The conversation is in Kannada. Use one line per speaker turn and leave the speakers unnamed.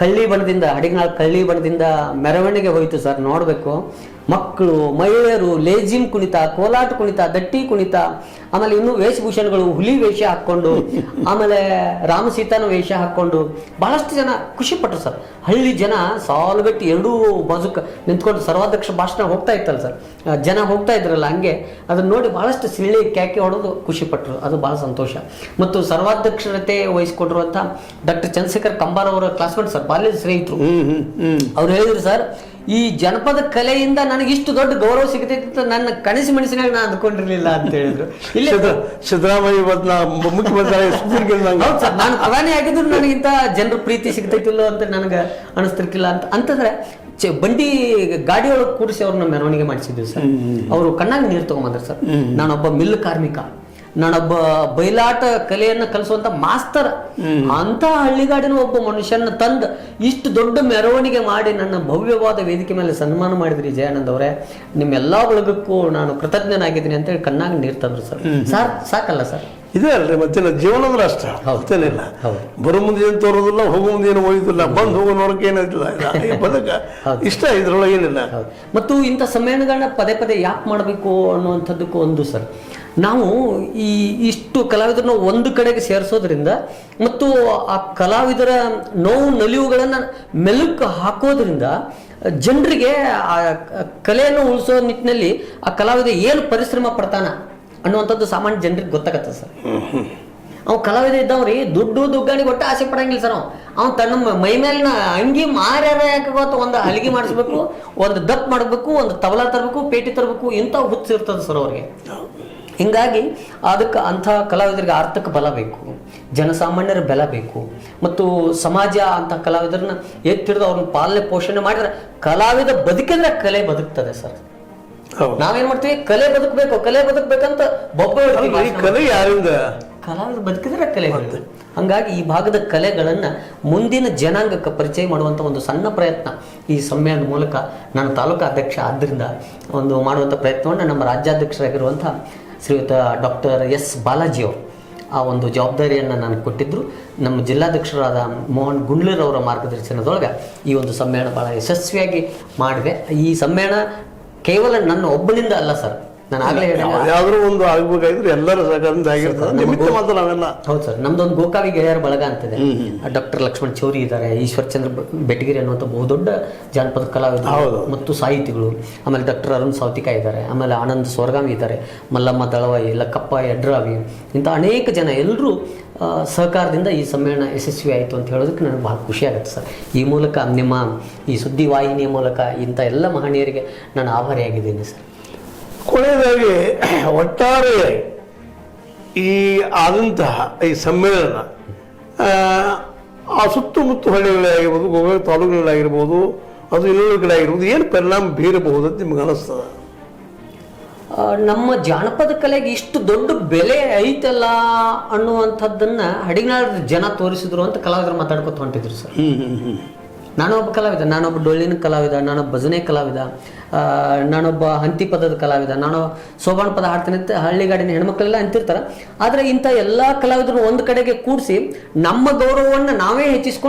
ಕಳ್ಳಿ ಬಣದಿಂದ ಹಡಿಗನಾಳ್ ಕಳ್ಳಿ ಬಣದಿಂದ ಮೆರವಣಿಗೆ ಹೋಯಿತು ಸರ್. ನೋಡಬೇಕು, ಮಕ್ಕಳು, ಮಹಿಳೆಯರು, ಲೇಜಿಮ್ ಕುಣಿತ, ಕೋಲಾಟ ಕುಣಿತ, ದಟ್ಟಿ ಕುಣಿತ, ಆಮೇಲೆ ಇನ್ನೂ ವೇಷಭೂಷಣಗಳು, ಹುಲಿ ವೇಷ ಹಾಕ್ಕೊಂಡು, ಆಮೇಲೆ ರಾಮ ಸೀತಾನ ವೇಷ ಹಾಕ್ಕೊಂಡು ಬಹಳಷ್ಟು ಜನ ಖುಷಿ ಪಟ್ಟರು ಸರ್. ಹಳ್ಳಿ ಜನ ಸಾಲುಗಟ್ಟಿ ಎರಡೂ ಬಾಜುಕ ನಿಂತ್ಕೊಂಡು ಸರ್ವಾಧ್ಯಕ್ಷ ಭಾಷಣ ಹೋಗ್ತಾ ಇತ್ತಲ್ಲ ಸರ್, ಜನ ಹೋಗ್ತಾ ಇದ್ರಲ್ಲ, ಹಂಗೆ ಅದನ್ನ ನೋಡಿ ಬಹಳಷ್ಟು ಸಿಳ್ಳಿ ಕ್ಯಾಕೆ ಹೊಡೆದು ಖುಷಿ ಪಟ್ಟರು. ಅದು ಬಹಳ ಸಂತೋಷ. ಮತ್ತು ಸರ್ವಾಧ್ಯಕ್ಷತೆ ವಹಿಸಿಕೊಂಡಿರುವಂಥ ಡಾಕ್ಟರ್ ಚಂದ್ರಶೇಖರ್ ಕಂಬಾರ್ ಅವರ ಕ್ಲಾಸ್ಮೇಟ್ ಸರ್, ಬಾಲ್ಯದ ಸ್ನೇಹಿತರು. ಅವ್ರು ಹೇಳಿದ್ರು ಸರ್, ಈ ಜನಪದ ಕಲೆಯಿಂದ ನನಗೆ ಇಷ್ಟು ದೊಡ್ಡ ಗೌರವ ಸಿಗತೈತಿ ಅಂತ ನನ್ನ ಕನಸು ಮನಸ್ಸಿನಾಗ ನಾನು ಅಂದ್ಕೊಂಡಿರ್ಲಿಲ್ಲ ಅಂತ ಹೇಳಿದ್ರು. ಇಲ್ಲಿ
ಸಿದ್ದರಾಮಯ್ಯ ಮುಖ್ಯಮಂತ್ರಿ
ನಾನು ಪ್ರಧಾನಿ ಆಗಿದ್ರು ನನಗಿಂತ ಜನರ ಪ್ರೀತಿ ಸಿಗ್ತೈತಿಲ್ಲ ಅಂತ ನನಗೆ ಅನಿಸ್ತಿರ್ಕಿಲ್ಲ ಅಂತಂದ್ರೆ ಬಂಡಿ ಗಾಡಿ ಒಳಗೆ ಕೂರಿಸಿ ಅವ್ರನ್ನ ಮೆರವಣಿಗೆ ಮಾಡಿಸಿದ್ವಿ ಸರ್. ಅವರು ಕಣ್ಣಾಗ ನೀರು ತಗೊಂಬಂದ್ರು ಸರ್. ನಾನೊಬ್ಬ ಮಿಲ್ ಕಾರ್ಮಿಕ, ನಾನೊಬ್ಬ ಬಯಲಾಟ ಕಲೆಯನ್ನು ಕಲಿಸುವಂತ ಮಾಸ್ತರ್, ಅಂತ ಹಳ್ಳಿಗಾಡಿನ ಒಬ್ಬ ಮನುಷ್ಯನ ತಂದು ಇಷ್ಟು ದೊಡ್ಡ ಮೆರವಣಿಗೆ ಮಾಡಿ ನನ್ನ ಭವ್ಯವಾದ ವೇದಿಕೆ ಮೇಲೆ ಸನ್ಮಾನ ಮಾಡಿದ್ರಿ ಜಯಾನಂದ್ ಅವರೇ, ನಿಮ್ಮೆಲ್ಲಾ ಬಳಗಕ್ಕೂ ನಾನು ಕೃತಜ್ಞನಾಗಿದ್ದೀನಿ ಅಂತೇಳಿ ಕಣ್ಣಾಗ ನೀರು ತಂದ್ರು ಸರ್. ಸಾಕಲ್ಲ ಸರ್?
ಇದೆ ಅಲ್ರಿ, ಮತ್ತೆ ಜೀವನದ ಅಷ್ಟ ಮತ್ತೇನಿಲ್ಲ. ಬರೋ ಮುಂದೆ ಏನು ತೋರೋದಿಲ್ಲ, ಹೋಗೋ ಮುಂದೆ ಏನು ಒಯ್ದಿಲ್ಲ, ಬಂದು ಹೋಗೋ ನೋಡಕ್ಕೆ ಏನಿಲ್ಲ. ಬದುಕ ಇಷ್ಟ ಇದ್ರೊಳಗೆ ಏನಿಲ್ಲ.
ಮತ್ತು ಇಂಥ ಸಮ್ಮೇಳನಗಳನ್ನ ಪದೇ ಪದೇ ಯಾಕೆ ಮಾಡಬೇಕು ಅನ್ನುವಂಥದ್ದಕ್ಕೂ ಒಂದು ಸರ್, ನಾವು ಇಷ್ಟು ಕಲಾವಿದರನ್ನ ಒಂದು ಕಡೆಗೆ ಸೇರಿಸೋದ್ರಿಂದ ಮತ್ತು ಆ ಕಲಾವಿದರ ನೋವು ನಲಿವುಗಳನ್ನು ಮೆಲುಕು ಹಾಕೋದ್ರಿಂದ ಜನರಿಗೆ ಆ ಕಲೆಯನ್ನು ಉಳಿಸೋ ನಿಟ್ಟಿನಲ್ಲಿ ಆ ಕಲಾವಿದ ಏನು ಪರಿಶ್ರಮ ಪಡ್ತಾನ ಅನ್ನುವಂಥದ್ದು ಸಾಮಾನ್ಯ ಜನರಿಗೆ ಗೊತ್ತಾಗತ್ತೆ ಸರ್. ಅವ್ ಕಲಾವಿದ ಇದ್ದವ್ರಿ ದುಡ್ಡು ದುಗ್ಗಾಣಿಗೆ ಒಟ್ಟು ಆಸೆ ಪಡಂಗಿಲ್ಲ ಸರ್. ಅವ್ನು ತನ್ನ ಮೈ ಮೇಲಿನ ಅಂಗಿ ಮಾರ್ಯಾರ ಯಾಕೆ ಗೊತ್ತ, ಒಂದು ಹಲಿಗೆ ಮಾಡಿಸ್ಬೇಕು, ಒಂದು ದಪ್ ಮಾಡಬೇಕು, ಒಂದು ತಬಲಾ ತರಬೇಕು, ಪೇಟಿ ತರಬೇಕು, ಇಂಥ ಹುಚ್ಚಿರ್ತದೆ ಸರ್ ಅವ್ರಿಗೆ. ಹಿಂಗಾಗಿ ಅದಕ್ಕೆ ಅಂಥ ಕಲಾವಿದರಿಗೆ ಆರ್ಥಿಕ ಬಲ ಬೇಕು, ಜನಸಾಮಾನ್ಯರ ಬೆಲೆ ಬೇಕು, ಮತ್ತು ಸಮಾಜ ಅಂತ ಕಲಾವಿದರನ್ನ ಎತ್ತಿಡಿದು ಅವ್ರನ್ನ ಪಾಲನೆ ಪೋಷಣೆ ಮಾಡಿದ್ರೆ ಕಲಾವಿದ ಬದುಕಿದ್ರೆ ಕಲೆ ಬದುಕ್ತದೆ ಸರ್. ನಾವೇನ್ ಮಾಡ್ತೀವಿ, ಕಲೆ ಬದುಕ್ಬೇಕಂತ
ಕಲೆ ಯಾರಿಂದ
ಕಲಾವಿದ ಬದುಕಿದ್ರೆ ಕಲೆ ಬರ್ತದೆ. ಹಂಗಾಗಿ ಈ ಭಾಗದ ಕಲೆಗಳನ್ನ ಮುಂದಿನ ಜನಾಂಗಕ್ಕೆ ಪರಿಚಯ ಮಾಡುವಂತ ಒಂದು ಸಣ್ಣ ಪ್ರಯತ್ನ ಈ ಸಮ್ಮೇಳನದ ಮೂಲಕ ನಾನು ತಾಲೂಕಾ ಅಧ್ಯಕ್ಷ ಆದ್ದರಿಂದ ಒಂದು ಮಾಡುವಂಥ ಪ್ರಯತ್ನವನ್ನು ನಮ್ಮ ರಾಜ್ಯಾಧ್ಯಕ್ಷರಾಗಿರುವಂಥ ಶ್ರೀಯುತ ಡಾಕ್ಟರ್ ಎಸ್ ಬಾಲಾಜಿ ಅವರು ಆ ಒಂದು ಜವಾಬ್ದಾರಿಯನ್ನು ನನಗೆ ಕೊಟ್ಟಿದ್ದರು. ನಮ್ಮ ಜಿಲ್ಲಾಧ್ಯಕ್ಷರಾದ ಮೋಹನ್ ಗುಂಡ್ಲರ್ ಅವರ ಮಾರ್ಗದರ್ಶನದೊಳಗೆ ಈ ಒಂದು ಸಮ್ಮೇಳನ ಭಾಳ ಯಶಸ್ವಿಯಾಗಿ ಮಾಡಿದೆ. ಈ ಸಮ್ಮೇಳನ ಕೇವಲ ನನ್ನ ಒಬ್ಬನಿಂದ ಅಲ್ಲ ಸರ್, ನಾನು ಆಗಲೇ
ಯಾವ್ದಾದ್ರು ಒಂದು ಆಗ್ಬೇಕಾಗಿದ್ರೆ ಎಲ್ಲರ ಸಹಕಾರದಿಂದ ಆಗಿರ್ತದೆ. ನಾವೆಲ್ಲ
ಹೌದು ಸರ್, ನಮ್ದೊಂದು ಗೋಕಾವಿ ಗೆಳೆಯರ ಬಳಗ ಅಂತಿದೆ. ಡಾಕ್ಟರ್ ಲಕ್ಷ್ಮಣ್ ಚೌರಿ ಇದ್ದಾರೆ, ಈಶ್ವರಚಂದ್ರ ಬೆಟಗಿರಿ ಅನ್ನುವಂಥ ಬಹುದೊಡ್ಡ ಜಾನಪದ ಕಲಾವಿದರು ಮತ್ತು ಸಾಹಿತಿಗಳು, ಆಮೇಲೆ ಡಾಕ್ಟರ್ ಅರುಣ್ ಸಾವತಿಕಾಯಿ ಇದ್ದಾರೆ, ಆಮೇಲೆ ಆನಂದ್ ಸ್ವರ್ಗಾಮಿ ಇದ್ದಾರೆ, ಮಲ್ಲಮ್ಮ ದಳವಾಯಿ, ಲಕ್ಕಪ್ಪ ಯಡ್ರಾವಿ, ಇಂಥ ಅನೇಕ ಜನ ಎಲ್ಲರೂ ಸಹಕಾರದಿಂದ ಈ ಸಮ್ಮೇಳನ ಯಶಸ್ವಿ ಆಯಿತು ಅಂತ ಹೇಳೋದಕ್ಕೆ ನನಗೆ ಭಾಳ ಖುಷಿ ಆಗುತ್ತೆ ಸರ್. ಈ ಮೂಲಕ ನಿಮ್ಮ ಈ ಸುದ್ದಿವಾಹಿನಿಯ ಮೂಲಕ ಇಂಥ ಎಲ್ಲ ಮಹನೀಯರಿಗೆ ನಾನು ಆಭಾರಿಯಾಗಿದ್ದೀನಿ ಸರ್.
ಕೊನೆಯದಾಗಿ ಒಟ್ಟಾರೆ ಈ ಆದಂತಹ ಈ ಸಮ್ಮೇಳನ ಆ ಸುತ್ತಮುತ್ತ ಹಳ್ಳಿಗಳಾಗಿರ್ಬೋದು, ಗೋಕಾಕ್ ತಾಲೂಕುಗಳಾಗಿರ್ಬೋದು, ಅದು ಇನ್ನೊಂದು ಕಡೆ ಆಗಿರ್ಬೋದು, ಏನು ಪರಿಣಾಮ ಬೀರಬಹುದು ಅಂತ ನಿಮ್ಗೆ ಅನಿಸ್ತದೆ?
ನಮ್ಮ ಜಾನಪದ ಕಲೆಗೆ ಇಷ್ಟು ದೊಡ್ಡ ಬೆಲೆ ಐತಲ್ಲ ಅನ್ನುವಂಥದ್ದನ್ನ ಹಡಿಗನಾಳ ಜನ ತೋರಿಸಿದ್ರು ಅಂತ ಕಲಾವಿದರು ಮಾತಾಡ್ಕೊತ ಹೊಂಟಿದ್ರು ಸರ್. ನಾನೊಬ್ಬ ಕಲಾವಿದ, ನಾನೊಬ್ಬ ಡೊಳ್ಳಿನ ಕಲಾವಿದ, ನಾನೊಬ್ಬ ಭಜನೆ ಕಲಾವಿದ, ನಾನೊಬ್ಬ ಹಂತಿ ಪದದ ಕಲಾವಿದ, ನಾನು ಸೋಬಾಣ ಪದ ಹಾಡ್ತೀನಿ ಅಂತ ಹಳ್ಳಿಗಾಡಿನ ಹೆಣ್ಮಕ್ಳೆಲ್ಲ ಅಂತಿರ್ತಾರೆ. ಆದರೆ ಇಂಥ ಎಲ್ಲ ಕಲಾವಿದರು ಒಂದು ಕಡೆಗೆ ಕೂಡಿಸಿ ನಮ್ಮ ಗೌರವವನ್ನು ನಾವೇ ಹೆಚ್ಚಿಸ್ಕೊಂಡು